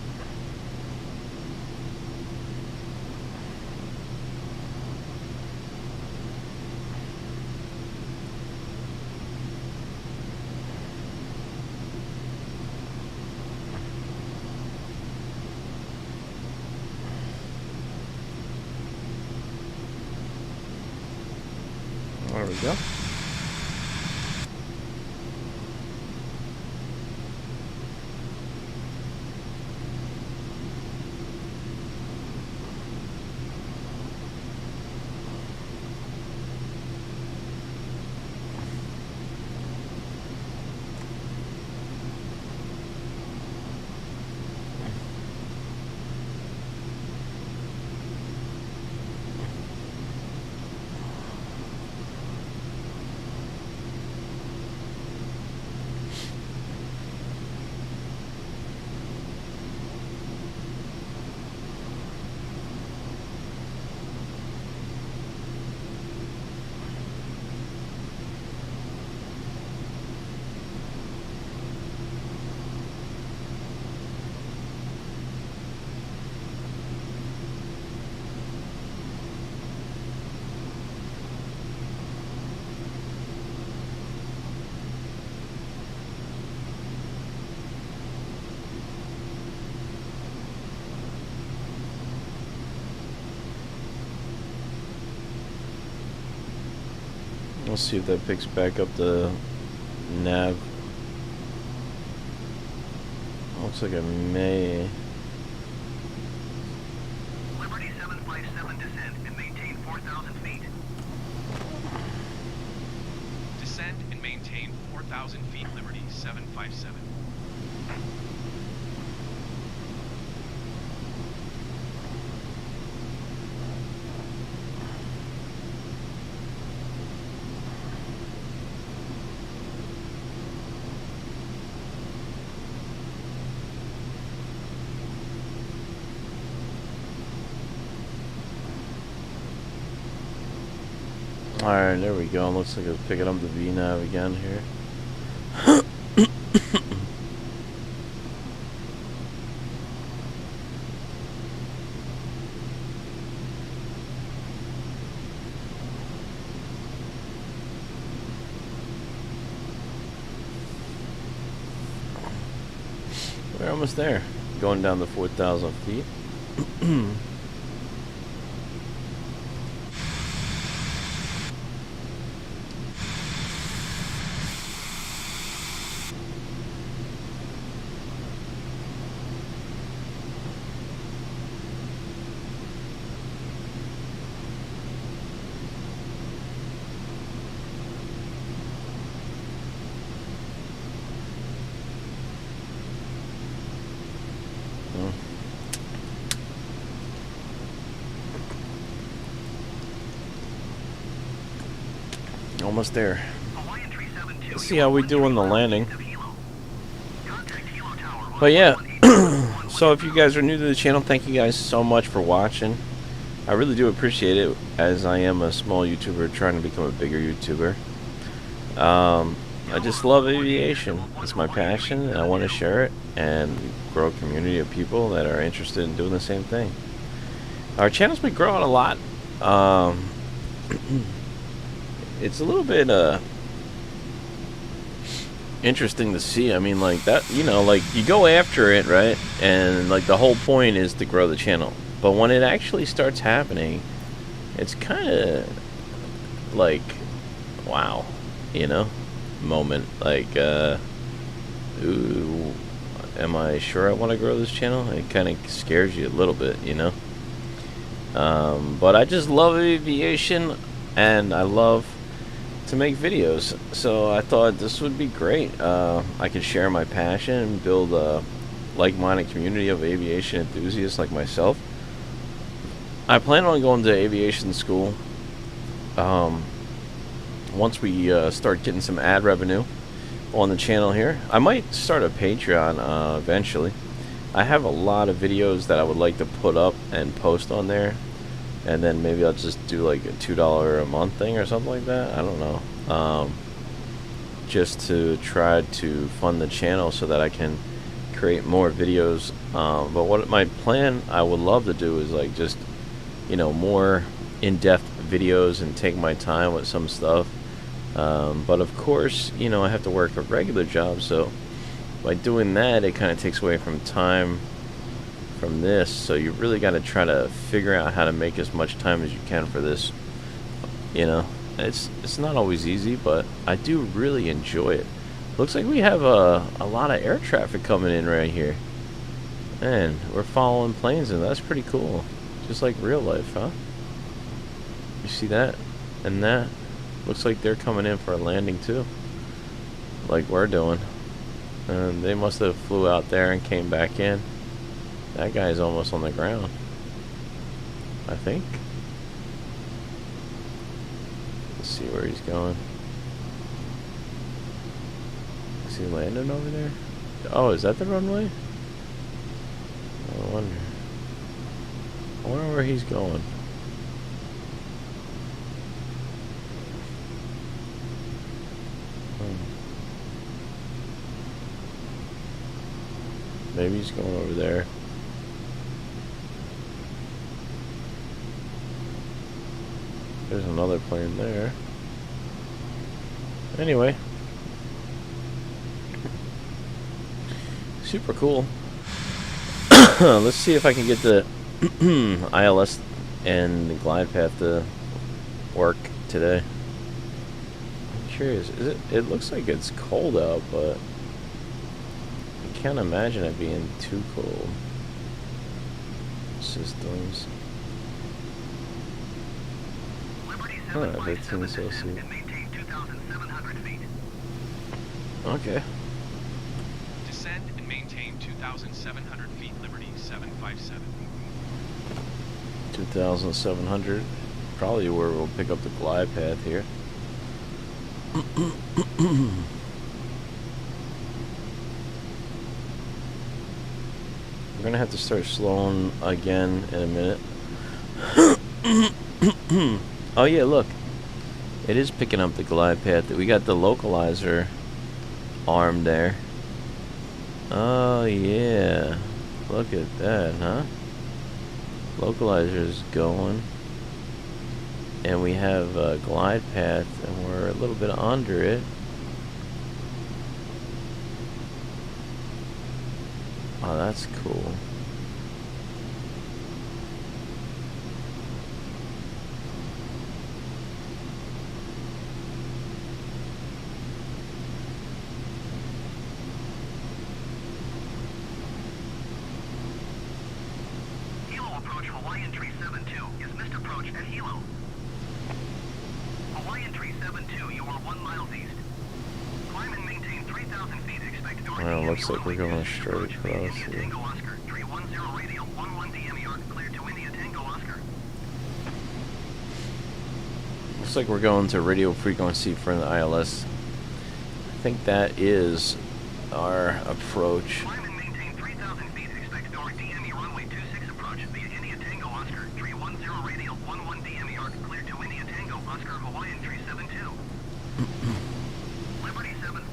There we go. Let's see if that picks back up the nav. Looks like I may. Liberty 757 descend and maintain 4,000 feet. Descend and maintain 4,000 feet, Liberty 757. Alright, there we go. Looks like it's picking up the VNav again here. We're almost there. Going down to 4,000 feet. Almost there. Hawaiian 372. Let's see how we do on the landing. But yeah, so if you guys are new to the channel, thank you guys so much for watching. I really do appreciate it, as I am a small YouTuber trying to become a bigger YouTuber. I just love aviation. It's my passion, and I want to share it and grow a community of people that are interested in doing the same thing. Our channel's been growing a lot. It's a little bit interesting to see. I mean, like that, you know, like you go after it, right? And like the whole point is to grow the channel. But when it actually starts happening, it's kind of like, wow, you know, moment. Like, ooh, am I sure I want to grow this channel? It kind of scares you a little bit, you know. But I just love aviation, and I love to make videos. So I thought this would be great. I could share my passion and build a like-minded community of aviation enthusiasts like myself. I plan on going to aviation school once we start getting some ad revenue on the channel here. I might start a Patreon eventually. I have a lot of videos that I would like to put up and post on there, and then maybe I'll just do like a $2 a month thing or something like that. I don't know. Just to try to fund the channel so that I can create more videos. But what my plan I would love to do is like just, you know, more in-depth videos and take my time with some stuff. But of course, you know, I have to work a regular job, so by doing that, it kind of takes away from time from this. So you really got to try to figure out how to make as much time as you can for this. You know, it's not always easy, but I do really enjoy it. Looks like we have a lot of air traffic coming in right here. Man, we're following planes, and that's pretty cool. Just like real life, huh? You see that? And that? Looks like they're coming in for a landing too. Like we're doing. And they must have flew out there and came back in. That guy's almost on the ground, I think. Let's see where he's going. Is he landing over there? Oh, is that the runway? I wonder. I wonder where he's going. Maybe he's going over there. There's another plane there. Anyway. Super cool. Let's see if I can get the ILS and the glide path to work today. I'm curious. It looks like it's cold out, but I can't imagine it being too cold. Systems. Huh, 15 Celsius. Okay. Descend and maintain 2,700 feet, Liberty 757. 2,700. Probably where we'll pick up the glide path here. We're gonna have to start slowing again in a minute. Oh yeah, look. It is picking up the glide path. We got the localizer arm there. Oh yeah. Look at that, huh? Localizer's going. And we have a glide path, and we're a little bit under it. Oh, that's cool. Hilo approach Hawaiian Tree 72 is missed approach at Hilo. Hawaiian Tree 72, you are 1 mile east. Climb and maintain 3,000 feet. Expect door Well, looks like we're going straight across here. Tango Oscar, 310 radial, 11 DM York, clear to India Tango Oscar. Looks like we're going to radio frequency for the ILS. I think that is our approach. Climb and maintain 3,000 feet. Expect door DME runway 26 approach via India Tango Oscar, 310 radial, 11 DM York, clear to India Tango Oscar, Hawaiian Tree 72. Liberty 7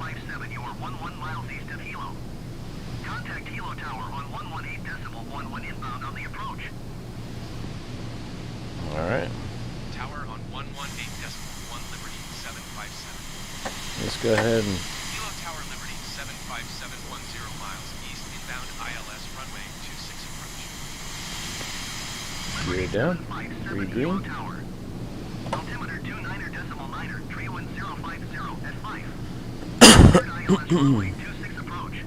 go ahead and Hilo Tower Liberty 75710 miles east inbound ILS runway 26 approach. gear it down. 757 Green, Hilo green. Tower. Altimeter 29er.9er 31050 at 5. Cleared ILS runway 26 approach.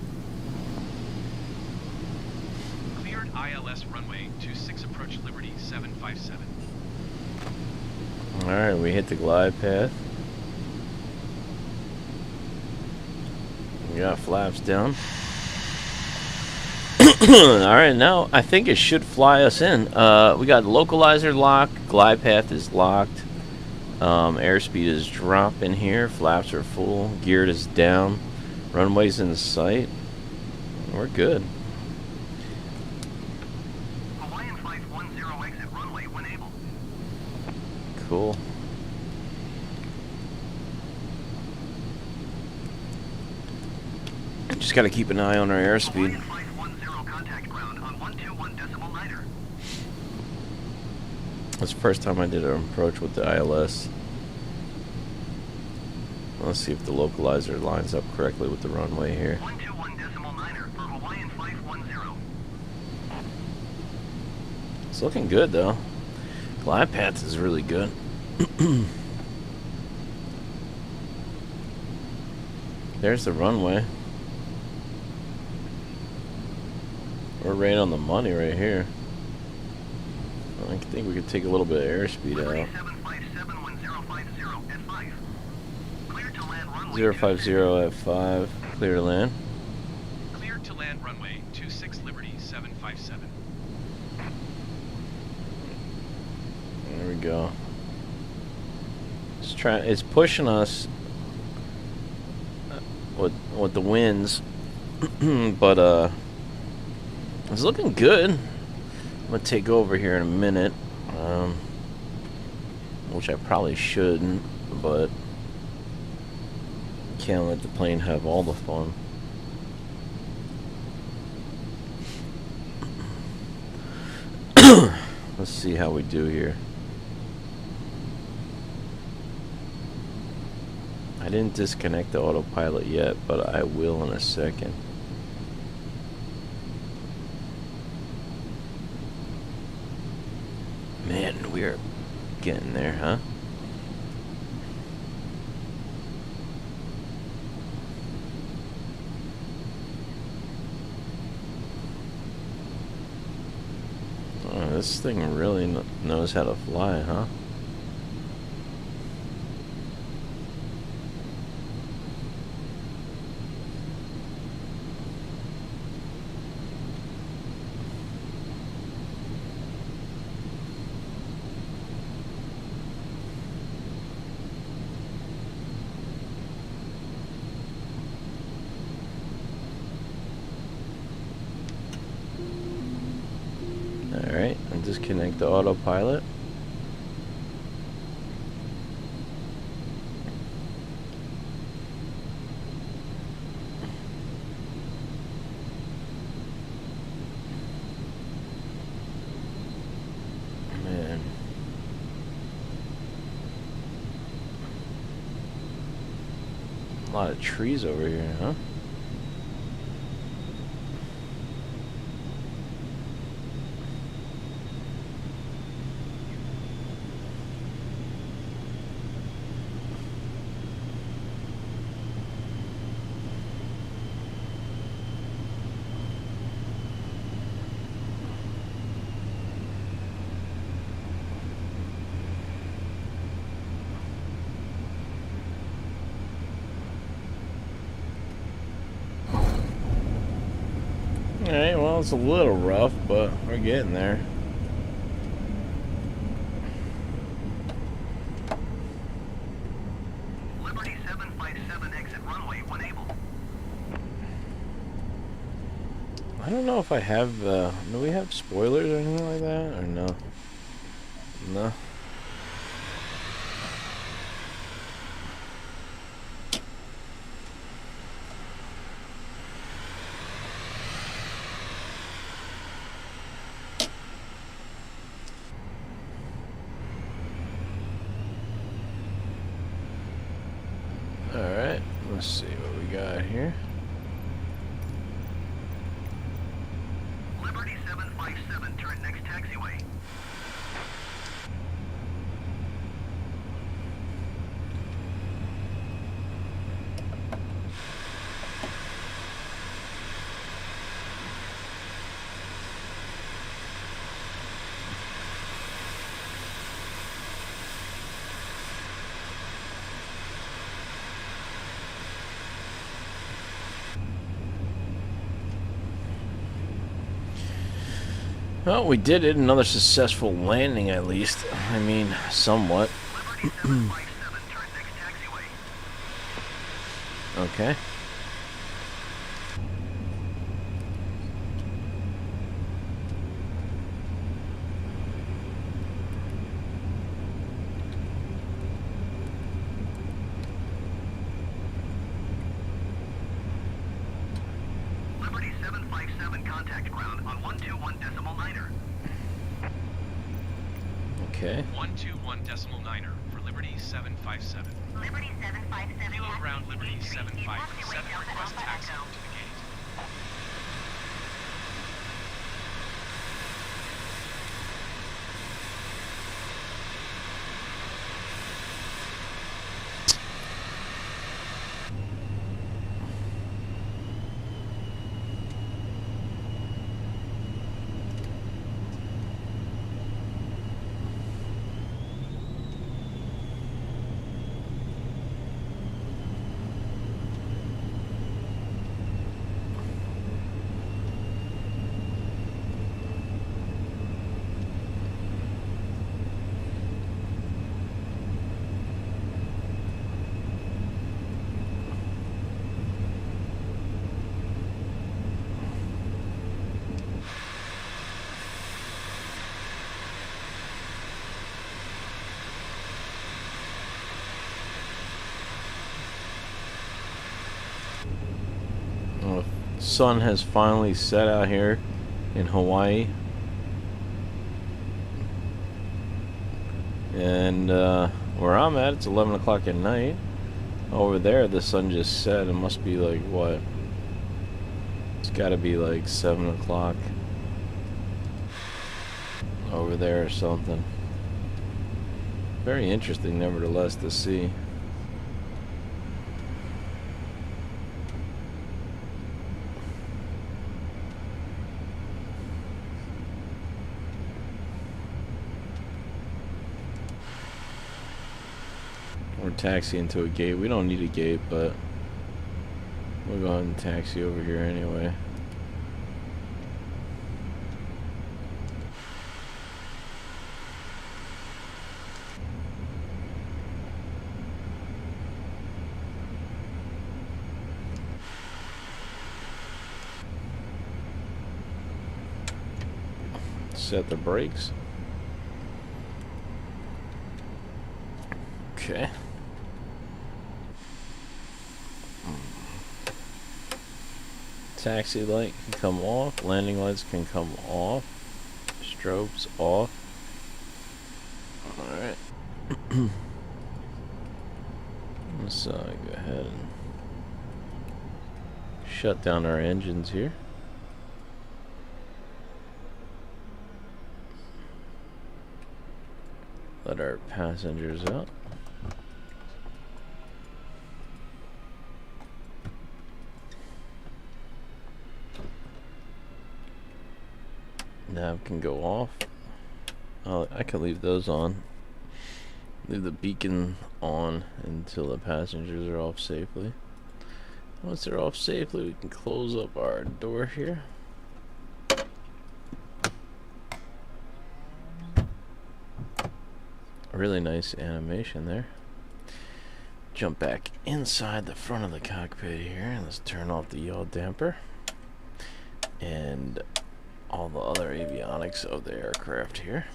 Cleared ILS runway 26 approach Liberty 757. Alright, we hit the glide path. We got flaps down. Alright, now I think it should fly us in. We got localizer lock, glide path is locked. Airspeed is dropping here. Flaps are full. Geared is down. Runway's in sight. We're good. Hawaiian 510 exit runway when able. Cool. Just gotta keep an eye on our airspeed. Hawaiian 510 contact ground on 121.9er. That's the first time I did an approach with the ILS. Let's see if the localizer lines up correctly with the runway here. 121.9er for Hawaiian 510. It's looking good though. Glide path is really good. There's the runway. We're right on the money right here. I think we could take a little bit of airspeed Liberty out. 7571050 at 5. Clear to land runway 050 at 5. Clear to land. Cleared to land runway 26 Liberty 757. There we go. It's pushing us with the winds, but it's looking good. I'm gonna take over here in a minute, which I probably shouldn't, but can't let the plane have all the fun. Let's see how we do here. I didn't disconnect the autopilot yet, but I will in a second. Man, we're getting there, huh? Oh, this thing really knows how to fly, huh? Alright, and disconnect the autopilot. Man. A lot of trees over here, huh? Alright, well, it's a little rough, but we're getting there. Liberty 757 exit runway when able. I don't know if I have, do we have spoilers or anything like that, or no? No. Alright, Liberty 757, turn next taxiway. Well, we did it. Another successful landing, at least. I mean, somewhat. Liberty 757, turn next taxiway. Okay. Liberty 757, contact ground on 121.9er. Okay. 121.9er for Liberty 757. Liberty 757. Hilo ground Liberty taxi 757 Delta request Alpha taxi Echo. to the gate. Well, the sun has finally set out here in Hawaii. And where I'm at, it's 11 o'clock at night. Over there, the sun just set. It must be like, what? It's got to be like 7 o'clock over there or something. Very interesting, nevertheless, to see. We're taxiing to a gate. We don't need a gate, but we'll go ahead and taxi over here anyway. Set the brakes. Okay. Taxi light can come off. Landing lights can come off. Strobes off. Alright. Let's go ahead and shut down our engines here. Let our passengers out. Nav can go off. I can leave those on. Leave the beacon on until the passengers are off safely. Once they're off safely, we can close up our door here. Really nice animation there. Jump back inside the front of the cockpit here, and let's turn off the yaw damper and all the other avionics of the aircraft here.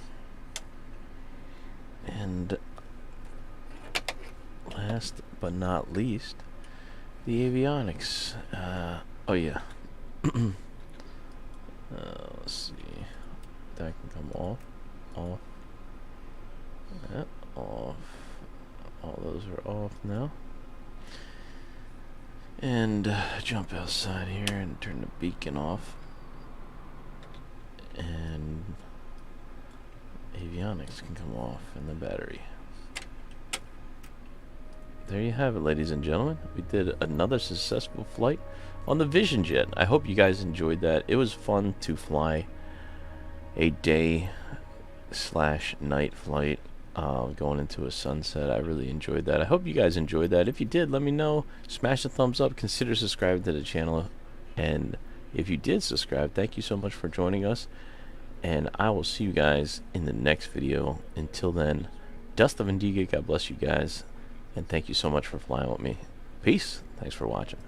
And last but not least, the avionics. Oh yeah. Let's see. That can come off. Off. Yeah, off. All those are off now. And jump outside here and turn the beacon off. and avionics can come off in the battery. There you have it, ladies and gentlemen. We did another successful flight on the Vision Jet. I hope you guys enjoyed that. It was fun to fly a day/night flight going into a sunset. I really enjoyed that. I hope you guys enjoyed that. If you did, let me know. Smash the thumbs up. Consider subscribing to the channel. And if you did subscribe, thank you so much for joining us. And I will see you guys in the next video. Until then, Dust of Indiga. God bless you guys. And thank you so much for flying with me. Peace. Thanks for watching.